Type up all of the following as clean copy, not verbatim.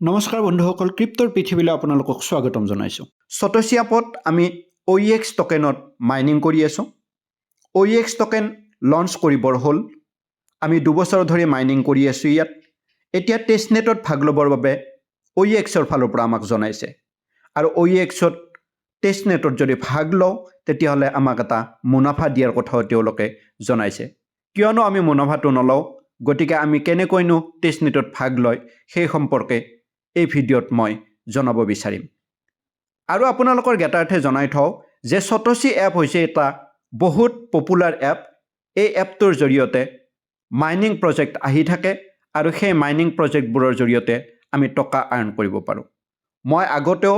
নমস্কাৰ বন্ধুসকল, ক্ৰিপ্টৰ পৃথিৱীলৈ আপোনালোকক স্বাগতম জনাইছোঁ। সতোশী এপত আমি OEX টকেনত মাইনিং কৰি আছোঁ। OEX টকেন লঞ্চ কৰিবৰ হ'ল। আমি 2 বছৰ ধৰি মাইনিং কৰি আছোঁ ইয়াত। এতিয়া টেষ্টনেটত ভাগ ল'বৰ বাবে OEXৰ ফালৰ পৰা আমাক জনাইছে। আৰু OEXত টেষ্টনেটত যদি ভাগ লওঁ তেতিয়াহ'লে আমাক এটা মুনাফা দিয়াৰ কথাও তেওঁলোকে জনাইছে। কিয়নো আমি মুনাফাটো নলওঁ, গতিকে আমি কেনেকৈনো টেষ্টনেটত ভাগ লয় সেই সম্পৰ্কে এই ভিডিঅ'ত মই জনাব বিচাৰিম। আৰু আপোনালোকৰ জ্ঞাতাৰ্থে জনাই থওঁ যে সতোশী এপ হৈছে এটা বহুত পপুলাৰ এপ। এই এপটোৰ জৰিয়তে মাইনিং প্ৰজেক্ট আহি থাকে আৰু সেই মাইনিং প্ৰজেক্টবোৰৰ জৰিয়তে আমি টকা আৰ্ণ কৰিব পাৰোঁ। মই আগতেও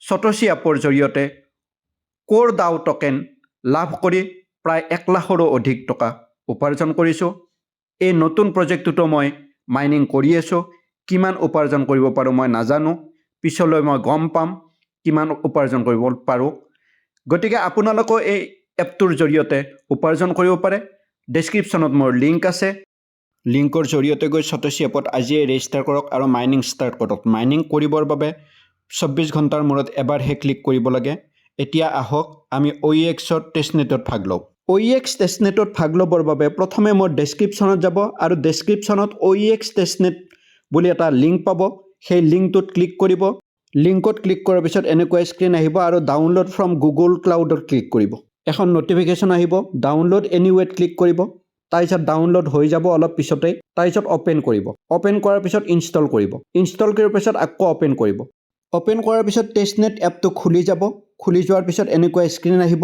সতোশী এপৰ জৰিয়তে কোৰ ডাও টকেন লাভ কৰি প্ৰায় 1 লাখৰো অধিক টকা উপাৰ্জন কৰিছোঁ। এই নতুন প্ৰজেক্টটোতো মই মাইনিং কৰি আছোঁ। কিমান উপাৰ্জন কৰিব পাৰোঁ মই নাজানো, পিছলৈ মই গম পাম কিমান উপাৰ্জন কৰিব পাৰোঁ। গতিকে আপোনালোকেও এই এপটোৰ জৰিয়তে উপাৰ্জন কৰিব পাৰে। ডেছক্ৰিপশ্যনত মোৰ লিংক আছে। লিংকৰ জৰিয়তে গৈ সতোশী এপত আজিয়ে ৰেজিষ্টাৰ কৰক আৰু মাইনিং ষ্টাৰ্ট কৰক। মাইনিং কৰিবৰ বাবে 24 ঘণ্টাৰ মূৰত এবাৰহে ক্লিক কৰিব লাগে। এতিয়া আহক আমি OEXৰ টেষ্টনেটত ভাগ লওঁ। OEX টেষ্টনেটত ভাগ ল'বৰ বাবে প্ৰথমে মোৰ ডেছক্ৰিপশ্যনত যাব আৰু ডেছক্ৰিপশ্যনত OEX টেষ্টনেট বুলি এটা লিংক পাব। সেই লিংকটোত ক্লিক কৰিব। লিংকত ক্লিক কৰাৰ পিছত এনেকুৱা স্ক্ৰীন আহিব আৰু ডাউনলোড ফ্ৰম গুগল ক্লাউডত ক্লিক কৰিব। এখন নটিফিকেশ্যন আহিব, ডাউনলোড এনিৱেত ক্লিক কৰিব। তাৰপিছত ডাউনলোড হৈ যাব অলপ পিছতেই। তাৰপিছত অ'পেন কৰিব। অ'পেন কৰাৰ পিছত ইনষ্টল কৰিব। ইনষ্টল কৰাৰ পিছত আকৌ অ'পেন কৰিব। অ'পেন কৰাৰ পিছত টেষ্টনেট এপটো খুলি যাব। খুলি যোৱাৰ পিছত এনেকুৱা স্ক্ৰীন আহিব।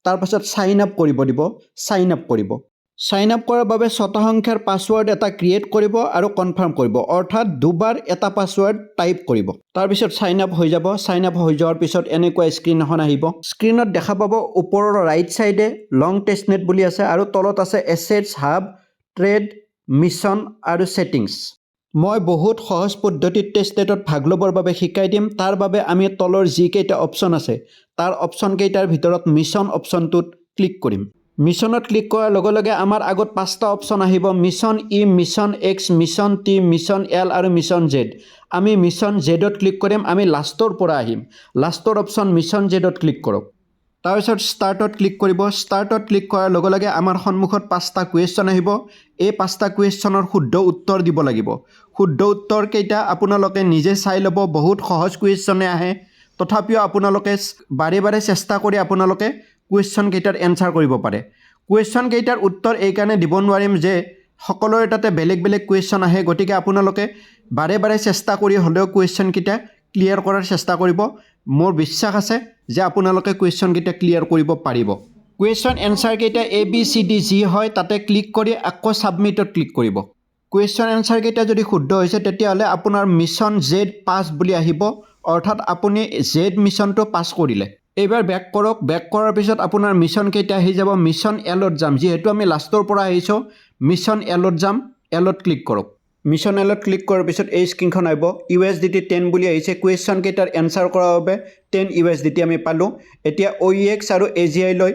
তাৰপাছত চাইন আপ কৰিব দিব। চাইন আপ কৰিব। চাইন আপ কৰাৰ বাবে 6টা সংখ্যাৰ পাছৱৰ্ড এটা ক্ৰিয়েট কৰিব আৰু কনফাৰ্ম কৰিব, অৰ্থাৎ 2বাৰ এটা পাছৱৰ্ড টাইপ কৰিব। তাৰপিছত চাইন আপ হৈ যাব। চাইন আপ হৈ যোৱাৰ পিছত এনেকুৱা স্ক্ৰীন এখন আহিব। স্ক্ৰীনত দেখা পাব ওপৰৰ ৰাইট চাইডে লং টেষ্টনেট বুলি আছে আৰু তলত আছে এছেটছ, হাব, ট্ৰেড, মিছন আৰু ছেটিংছ। মই বহুত সহজ পদ্ধতিত টেষ্টনেটত ভাগ ল'বৰ বাবে শিকাই দিম। তাৰ বাবে আমি তলৰ যিকেইটা অপশ্যন আছে তাৰ অপশ্যন কেইটাৰ ভিতৰত মিছন অপশ্যনটোত ক্লিক কৰিম। মিছনত ক্লিক কৰাৰ লগে লগে আমাৰ আগত 5টা অপশ্যন আহিব, mission E, mission X, mission T, mission L আৰু মিছন জেড। আমি মিছন জেডত ক্লিক কৰিম। আমি লাষ্টৰ পৰা আহিম। লাষ্টৰ অপশ্যন মিছন জেডত ক্লিক কৰক। তাৰপিছত ষ্টাৰ্টত ক্লিক কৰিব। ষ্টাৰ্টত ক্লিক কৰাৰ লগে লগে আমাৰ সন্মুখত 5টা কুৱেশ্যন আহিব। এই 5টা কুৱেশ্যনৰ শুদ্ধ উত্তৰ দিব লাগিব। শুদ্ধ উত্তৰ কেইটা আপোনালোকে নিজে চাই ল'ব। বহুত সহজ কুৱেশ্যনে আহে, তথাপিও আপোনালোকে বাৰে বাৰে চেষ্টা কৰি আপোনালোকে কুৱেশ্যন কেইটাৰ এনচাৰ কৰিব পাৰে। কুৱেশ্যন কেইটাৰ উত্তৰ এইকাৰণে দিব নোৱাৰিম যে সকলোৰে তাতে বেলেগ বেলেগ কুৱেশ্যন আহে, গতিকে আপোনালোকে বাৰে বাৰে চেষ্টা কৰি হ'লেও কুৱেশ্যন কেইটা ক্লিয়াৰ কৰাৰ চেষ্টা কৰিব। মোৰ বিশ্বাস আছে যে আপোনালোকে কুৱেশ্যন কেইটা ক্লিয়াৰ কৰিব পাৰিব। কুৱেশ্যন এনচাৰ কেইটা ABCD যি হয় তাতে ক্লিক কৰি আকৌ ছাবমিটত ক্লিক কৰিব। কুৱেশ্যন এনচাৰ কেইটা যদি শুদ্ধ হৈছে তেতিয়াহ'লে আপোনাৰ মিছন জেড পাছ বুলি আহিব, অৰ্থাৎ আপুনি জেড মিছনটো পাছ কৰিলে। এইবাৰ বেক কৰক। বেক কৰাৰ পিছত আপোনাৰ মিছন কেইটা আহি যাব। মিছন এলত যাম, যিহেতু আমি লাষ্টৰ পৰা আহিছোঁ। মিছন এলত যাম। এলত ক্লিক কৰক। মিছন এলত ক্লিক কৰাৰ পিছত এই স্ক্ৰীনখন আহিব। USDT 10 বুলি আহিছে। কুৱেশ্যন কেইটাৰ এনচাৰ কৰাৰ বাবে 10 USDT আমি পালোঁ। এতিয়া OEX আৰু AGI লৈ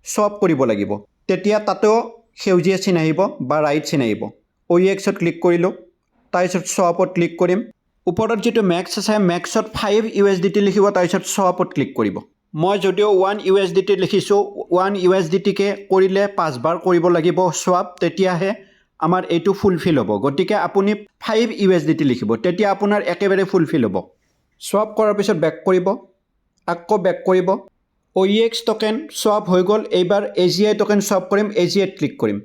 ছপ কৰিব লাগিব। তেতিয়া তাতেও সেউজীয়া চিন আহিব বা ৰাইট চিন আহিব। OEXত ক্লিক কৰিলোঁ। তাৰপিছত ছপত ক্লিক কৰিম। ওপৰত যিটো মেক্স আছে মেক্সত 5 USDT লিখিব, তাৰপিছত ছপত ক্লিক কৰিব। মই যদিও 1 USDT লিখিছোঁ, 1 USDTকে কৰিলে 5বাৰ কৰিব লাগিব ছপ, তেতিয়াহে আমাৰ এইটো ফুলফিল হ'ব। গতিকে আপুনি 5 USDT লিখিব, তেতিয়া আপোনাৰ একেবাৰে ফুলফিল হ'ব। ছপ কৰাৰ পিছত বেক কৰিব। আকৌ বেক কৰিব। OEX টকেন ছপ হৈ গ'ল। এইবাৰ AGI টকেন ছপ কৰিম। AGIত ক্লিক কৰিম।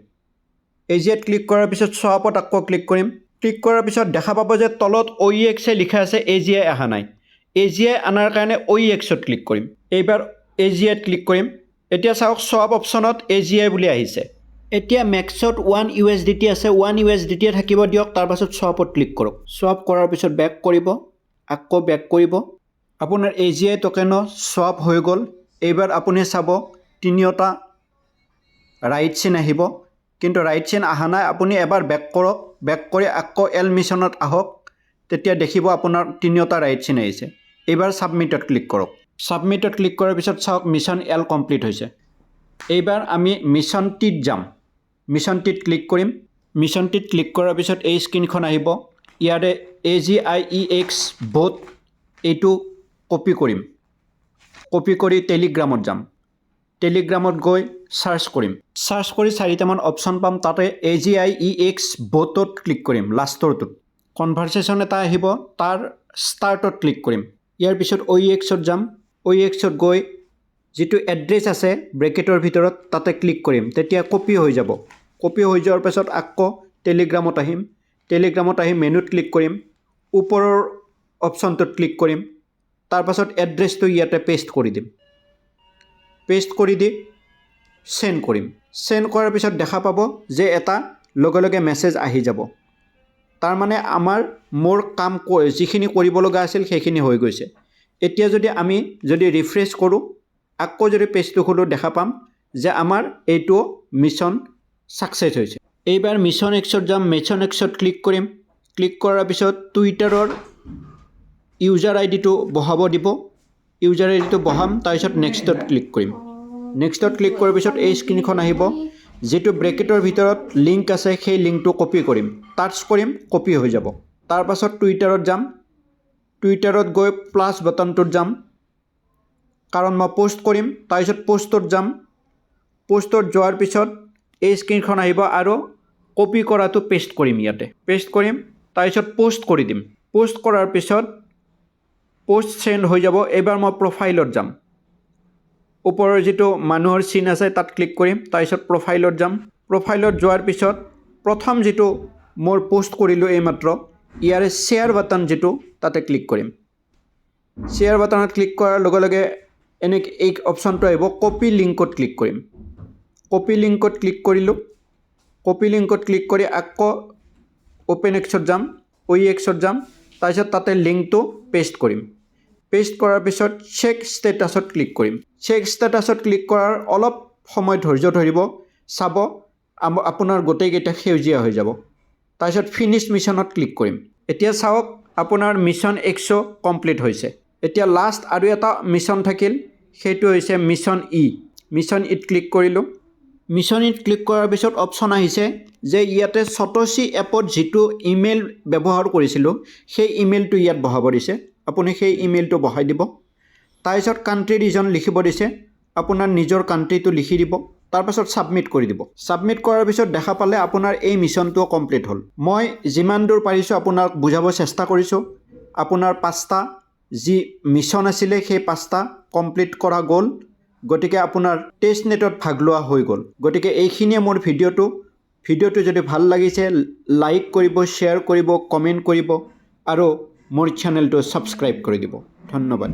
AGIত ক্লিক কৰাৰ পিছত ছপত আকৌ ক্লিক কৰিম। ক্লিক কৰাৰ পিছত দেখা পাব যে তলত OEXে লিখা আছে, AGI অহা নাই। AGI অনাৰ কাৰণে OEXত ক্লিক কৰিম। এইবাৰ AGIত ক্লিক কৰিম। এতিয়া চাওক ছপ অপশ্যনত AGI বুলি আহিছে। এতিয়া মেক্সত 1 USDT আছে, 1 USDT থাকিব দিয়ক। তাৰপাছত ছপত ক্লিক কৰক। ছপ কৰাৰ পিছত বেক কৰিব। আকৌ বেক কৰিব। আপোনাৰ AGI টকেনো ছপ হৈ গ'ল। এইবাৰ আপুনি চাব তিনিওটা ৰাইট চিন আহিব, কিন্তু ৰাইট চিন অহা নাই। আপুনি এবাৰ বেক কৰক। বেক কৰি আকৌ এল মিছনত আহক, তেতিয়া দেখিব আপোনাৰ তিনিওটা ৰাইট চিন আহিছে। এইবাৰ ছাবমিটত ক্লিক কৰক। ছাবমিটত ক্লিক কৰাৰ পিছত চাওক মিছন এল কমপ্লিট হৈছে। এইবাৰ আমি মিছন টিত যাম। মিছন টিত ক্লিক কৰিম। মিছন টিত ক্লিক কৰাৰ পিছত এই স্ক্ৰীনখন আহিব। ইয়াৰে AGIEX bot এইটো কপি কৰিম কপি কৰি টেলিগ্ৰামত যাম টেলিগ্ৰামত গৈ সাৰ্চ কৰিম সাৰ্চ কৰি চাৰিটামান অপচন পাম তাতে AGIEX botত ক্লিক কৰিম লাষ্টৰটোত কনভাৰসেশ্যন এটা আহিব তাৰ ষ্টাৰ্টত ক্লিক কৰিম ইয়াৰ পিছত OEXত যাম OEXত গৈ যেটো এড্ৰেছ আছে ব্ৰেকেটৰ ভিতৰত তাতে ক্লিক কৰিম তেতিয়া কপি হৈ যাব কপি হৈ যোৱাৰ পিছত আকৌ টেলিগ্ৰামত আহিম টেলিগ্ৰামত আহি মেনুত ক্লিক কৰিম ওপৰৰ অপচনটোত ক্লিক কৰিম তাৰ পাছত এড্ৰেছটো ইয়াতে পেষ্ট কৰি দিম পেষ্ট কৰি দি সেন্ড কৰিম সেন্ড কৰাৰ পিছত দেখা পাব যে এটা লগে লগে মেছেজ আহি যাব তাৰ মানে আমাৰ মোৰ কাম যিখিনি কৰিব লগা আছিল সেইখিনি হৈ গৈছে এতিয়া যদি আমি যদি ৰিফ্ৰেশ কৰো আকৌ যদি পেজটো খোলো দেখা পাম যে আমাৰ এইটো মিশন সাকসেস হৈছে এইবাৰ মিশন এক্সত যাম মিশন এক্সত ক্লিক কৰিম ক্লিক কৰাৰ পিছত টুইটাৰৰ ইউজাৰ আইডিটো বহাব দিব ইউজাৰ আইডিটো বহাম তাৰপিছত নেক্সটত ক্লিক কৰিম নেক্সটত ক্লিক কৰাৰ পিছত এই স্ক্ৰীনখন আহিব যেটো ব্ৰেকেটৰ ভিতৰত লিংক আছে সেই লিংকটো কপি কৰিম টাচ কৰিম কপি হৈ যাব তাৰ পাছত টুইটাৰত যাম টুইটাৰত গৈ প্লাস বাটনটোত যাম কাৰণ মই পোষ্ট কৰিম তাৰপিছত পোষ্টত যাম পোষ্টত যোৱাৰ পিছত এই স্ক্ৰীনখন আহিব আৰু কপি কৰাটো পেষ্ট কৰিম ইয়াতে পেষ্ট কৰিম তাৰপিছত পোষ্ট কৰি দিম পোষ্ট কৰাৰ পিছত পোষ্ট সেন্ড হৈ যাব এবাৰ মই প্ৰফাইলত যাম ওপৰৰ যেটো মানুহৰ চিন আছে তাত ক্লিক কৰিম তাৰপিছত প্ৰফাইলত যাম প্ৰফাইলত যোৱাৰ পিছত প্ৰথম যেটো মোৰ পোষ্ট কৰিলো এইমাত্ৰ ইয়াৰে শেয়াৰ বাটন যেটো তাতে ক্লিক কৰিম শেয়াৰ বাটনত ক্লিক কৰাৰ লগে লগে এনেক এক অপচনটো আহিব কপি লিংকত ক্লিক কৰিম কপি লিংকত ক্লিক কৰিলো কপি লিংকত ক্লিক কৰি আকৌ ওপেন এক্সত যাম OEXত যাম তাৰপিছত তাতে লিংকটো পেষ্ট কৰিম পেষ্ট কৰাৰ পিছত চেক ষ্টেটাছত ক্লিক কৰিম চেক ষ্টেটাছত ক্লিক কৰাৰ অলপ সময় ধৈৰ্য ধৰিব চাব আপোনাৰ গোটেইকেইটা সেউজীয়া হৈ যাব তাৰপিছত ফিনিশ মিশনত ক্লিক কৰিম এতিয়া চাওক আপোনাৰ মিশন এক্সো কমপ্লিট হৈছে এতিয়া লাষ্ট আৰু এটা মিশন থাকিল সেইটো হৈছে মিশন ই মিশন ইত ক্লিক কৰিলো মিশন ইত ক্লিক কৰাৰ পিছত অপচন আহিছে যে ইয়াতে সতোশী এপত যেটো ইমেইল ব্যৱহাৰ কৰিছিল সেই ইমেইলটো ইয়াত বহাব দিছে আপুনি সেই ইমেইলটো বহাই দিব তাৰপিছত কান্ট্ৰি ৰিজন লিখিব দিছে আপোনাৰ নিজৰ কান্ট্ৰিটো লিখি দিব তাৰ পাছত সাবমিট কৰি দিব সাবমিট কৰাৰ পিছত দেখা পালে আপোনাৰ এই মিশনটো কমপ্লিট হল মই যিমান দূৰ পাৰিছো আপোনাক বুজাব চেষ্টা কৰিছো আপোনাৰ 5টা যি মিশন আছিল সেই 5টা কমপ্লিট কৰা গল গটিকে আপোনাৰ টেষ্ট নেটত ভাগ লোৱা হৈ গল গটিকে এইখিনিয়ে মোৰ ভিডিওটো যদি ভাল লাগিছে লাইক কৰিব শেয়াৰ কৰিব কমেন্ট কৰিব আৰু মোৰ চেনেলটো সাবস্ক্ৰাইব কৰি দিব ধন্যবাদ